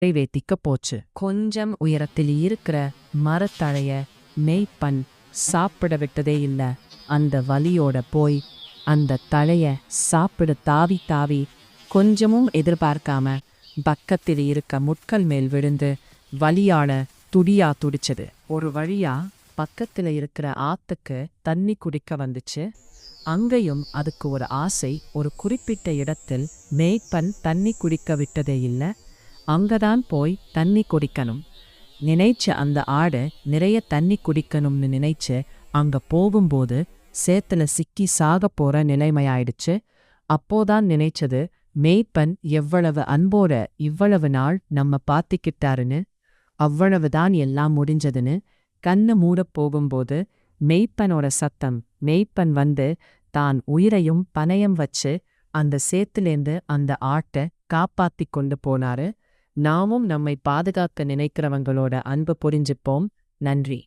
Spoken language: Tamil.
நிறைவேத்திக்க போச்சு. கொஞ்சம் உயரத்தில் இருக்கிற மரத்தழைய மேய்ப்பன் சாப்பிட விட்டதே இல்ல. அந்த வலியோட போய் அந்த தழைய சாப்பிட தாவி தாவி கொஞ்சமும் எதிர்பார்க்காம பக்கத்தில் இருக்க முட்கள் மேல் விழுந்து வலியால துடியா துடிச்சது. ஒரு வழியா பக்கத்துல இருக்கிற ஆத்துக்கு தண்ணி குடிக்க வந்துச்சு. அங்கேயும் அதுக்கு ஒரு ஆசை. ஒரு குறிப்பிட்ட இடத்தில் மேய்ப்பன் தண்ணி குடிக்க விட்டதே இல்ல. அங்கதான் போய் தண்ணி குடிக்கணும் நினைச்ச அந்த ஆடு நிறைய தண்ணி குடிக்கணும்னு நினைச்சு அங்க போகும்போது சேத்துல சிக்கி சாக போற நிலைமையாயிடுச்சு. அப்போதான் நினைச்சது, மேய்ப்பன் எவ்வளவு அன்போட இவ்வளவு நாள் நம்ம பாத்திக்கிட்டாருன்னு. அவ்வளவுதான் எல்லாம் முடிஞ்சதுன்னு கண்ணு மூடப் போகும்போது மேய்ப்பனோட சத்தம். மேய்ப்பன் வந்து தான் உயிரையும் பணயம் வச்சு அந்த சேத்துலேந்து அந்த ஆட்டை காப்பாத்திக் கொண்டு போனாரு. நாமும் நம்மை பாதுகாக்க நினைக்கிறவங்களோட அன்பு புரிஞ்சுப்போம். நன்றி.